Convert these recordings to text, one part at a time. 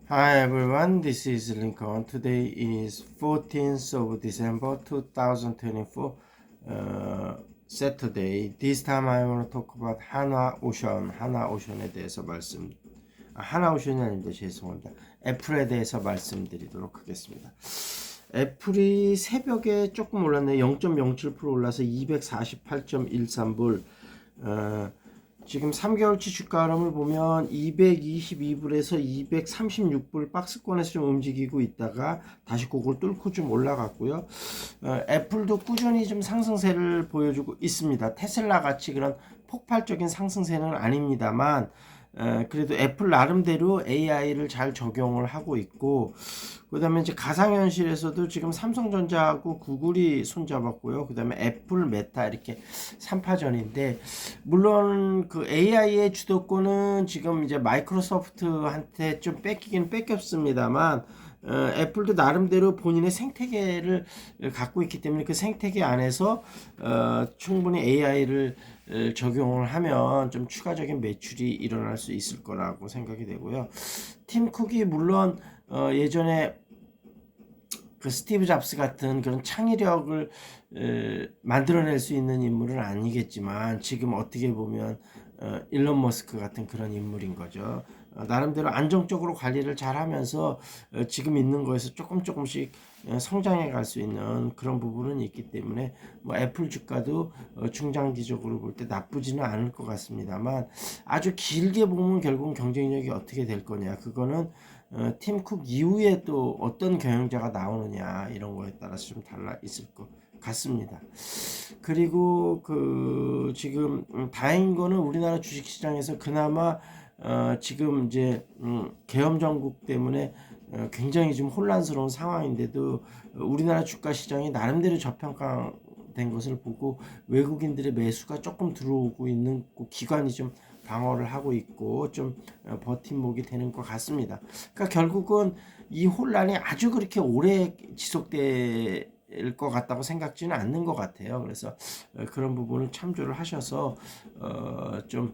Hi everyone, this is Lincoln. Today is 14th of December 2024, Saturday. This time I want to talk about 하나오션에 대해서 하나오션이 아닌데 죄송합니다. 애플에 대해서 말씀드리도록 하겠습니다. 애플이 새벽에 조금 올랐네요. 0.07% 올라서 248.13불. 지금 3개월치 주가 흐름을 보면 222불에서 236불 박스권에서 좀 움직이고 있다가 다시 그걸 뚫고 좀 올라갔고요. 애플도 꾸준히 좀 상승세를 보여주고 있습니다. 테슬라 같이 그런 폭발적인 상승세는 아닙니다만 그래도 애플 나름대로 AI를 잘 적용을 하고 있고, 그 다음에 이제 가상현실에서도 지금 삼성전자하고 구글이 손잡았고요. 그 다음에 애플, 메타 이렇게 3파전인데, 물론 그 AI의 주도권은 지금 이제 마이크로소프트한테 좀 뺏기긴 뺏겼습니다만, 애플도 나름대로 본인의 생태계를 갖고 있기 때문에 그 생태계 안에서 충분히 AI를 적용을 하면 좀 추가적인 매출이 일어날 수 있을 거라고 생각이 되고요. 팀 쿡이 물론 예전에 그 스티브 잡스 같은 그런 창의력을 만들어낼 수 있는 인물은 아니겠지만 지금 어떻게 보면 일론 머스크 같은 그런 인물인 거죠. 나름대로 안정적으로 관리를 잘 하면서 지금 있는 거에서 조금씩 성장해 갈 수 있는 그런 부분은 있기 때문에 뭐 애플 주가도 중장기적으로 볼 때 나쁘지는 않을 것 같습니다만, 아주 길게 보면 결국은 경쟁력이 어떻게 될 거냐, 그거는 팀 쿡 이후에 또 어떤 경영자가 나오느냐 이런 거에 따라서 좀 달라 있을 것 같습니다. 그리고 그 지금 다행인 거는 우리나라 주식시장에서 그나마 지금 이제 계엄 정국 때문에 굉장히 좀 혼란스러운 상황인데도 우리나라 주가 시장이 나름대로 저평가된 것을 보고 외국인들의 매수가 조금 들어오고 있는 기관이 좀 방어를 하고 있고 좀 버팀목이 되는 것 같습니다. 그러니까 결국은 이 혼란이 아주 그렇게 오래 지속될 것 같다고 생각지는 않는 것 같아요. 그래서 그런 부분을 참조를 하셔서 좀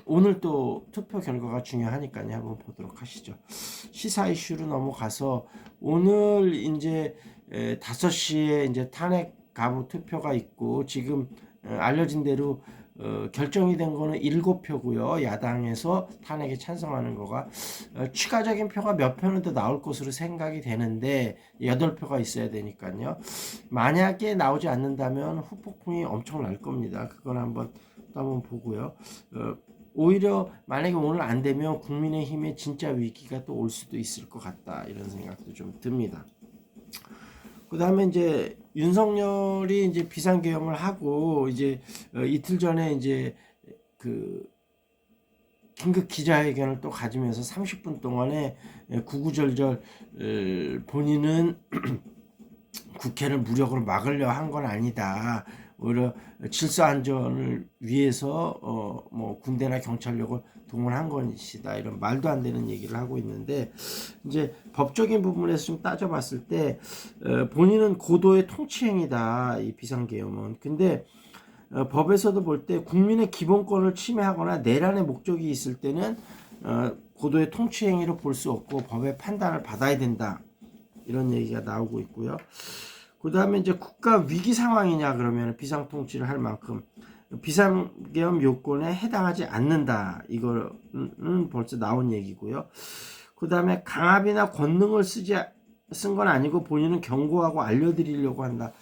오늘 또 투표 결과가 중요하니까요. 한번 보도록 하시죠. 시사 이슈로 넘어가서 오늘 이제 5시에 이제 탄핵 가부 투표가 있고 지금 알려진 대로 결정이 된 거는 7표고요. 야당에서 탄핵에 찬성하는 거가 추가적인 표가 몇 표는 더 나올 것으로 생각이 되는데 8표가 있어야 되니까요. 만약에 나오지 않는다면 후폭풍이 엄청 날 겁니다. 그건 한번 보고요. 오히려 만약에 오늘 안 되면 국민의힘의 진짜 위기가 또 올 수도 있을 것 같다, 이런 생각도 좀 듭니다. 그 다음에 이제 윤석열이 이제 비상계엄을 하고 이제 이틀 전에 이제 그 긴급 기자회견을 또 가지면서 30분 동안에 구구절절 본인은 국회를 무력으로 막으려 한 건 아니다. 오히려 질서 안전을 위해서 뭐 군대나 경찰력을 동원한 것이다, 이런 말도 안 되는 얘기를 하고 있는데, 이제 법적인 부분에서 좀 따져봤을 때 본인은 고도의 통치행위다, 이 비상계엄은. 근데 법에서도 볼 때 국민의 기본권을 침해하거나 내란의 목적이 있을 때는 고도의 통치행위로 볼 수 없고 법의 판단을 받아야 된다, 이런 얘기가 나오고 있고요. 그 다음에 이제 국가 위기 상황이냐 그러면 비상통치를 할 만큼 비상계엄 요건에 해당하지 않는다, 이거는 벌써 나온 얘기고요. 그 다음에 강압이나 권능을 쓴 건 아니고 본인은 경고하고 알려드리려고 한다.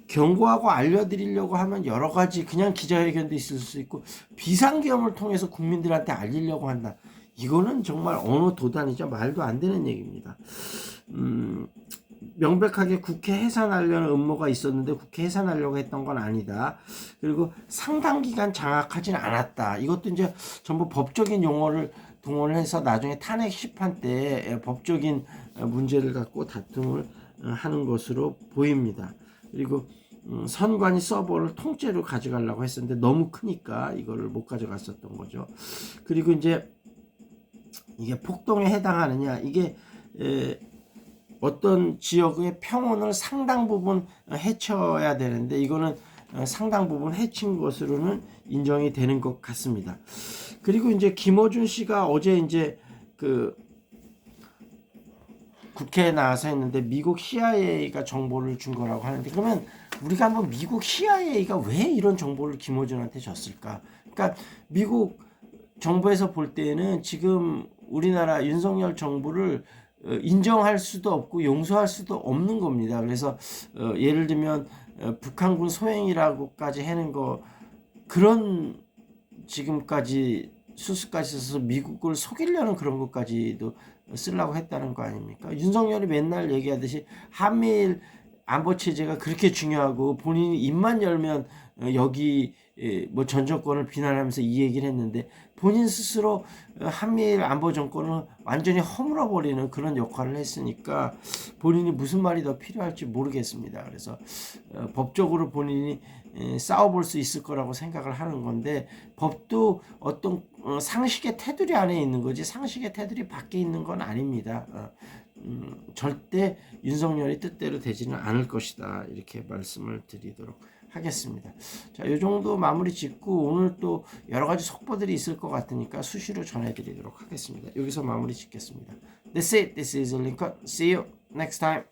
경고하고 알려드리려고 하면 여러 가지, 그냥 기자회견도 있을 수 있고 비상계엄을 통해서 국민들한테 알리려고 한다. 이거는 정말 어느 도단이죠. 말도 안 되는 얘기입니다. 명백하게 국회 해산하려는 음모가 있었는데 국회 해산하려고 했던 건 아니다. 그리고 상당 기간 장악하진 않았다. 이것도 이제 전부 법적인 용어를 동원해서 나중에 탄핵 심판 때 법적인 문제를 갖고 다툼을 하는 것으로 보입니다. 그리고 선관위 서버를 통째로 가져가려고 했었는데 너무 크니까 이거를 못 가져갔었던 거죠. 그리고 이제 이게 폭동에 해당하느냐, 이게 어떤 지역의 평온을 상당 부분 해쳐야 되는데 이거는 상당 부분 해친 것으로는 인정이 되는 것 같습니다. 그리고 이제 김어준 씨가 어제 이제 그 이렇게 나와서 했는데 미국 CIA가 정보를 준 거라고 하는데 그러면 우리가 한번 미국 CIA가 왜 이런 정보를 김어준한테 줬을까? 그러니까 미국 정부에서 볼 때는 지금 우리나라 윤석열 정부를 인정할 수도 없고 용서할 수도 없는 겁니다. 그래서 예를 들면 북한군 소행이라고까지 하는 거 그런 지금까지 수수까지 써서 미국을 속이려는 그런 것까지도 쓰려고 했다는 거 아닙니까? 윤석열이 맨날 얘기하듯이 한미일 안보 체제가 그렇게 중요하고 본인이 입만 열면 여기 뭐 전 정권을 비난하면서 이 얘기를 했는데 본인 스스로 한미일 안보 정권을 완전히 허물어 버리는 그런 역할을 했으니까 본인이 무슨 말이 더 필요할지 모르겠습니다. 그래서 법적으로 본인이 싸워볼 수 있을 거라고 생각을 하는 건데 법도 어떤 상식의 테두리 안에 있는 거지 상식의 테두리 밖에 있는 건 아닙니다. 절대 윤석열이 뜻대로 되지는 않을 것이다. 이렇게 말씀을 드리도록 하겠습니다. 자, 이 정도 마무리 짓고 오늘 또 여러 가지 속보들이 있을 것 같으니까 수시로 전해드리도록 하겠습니다. 여기서 마무리 짓겠습니다. That's it. This is Lincoln. See you next time.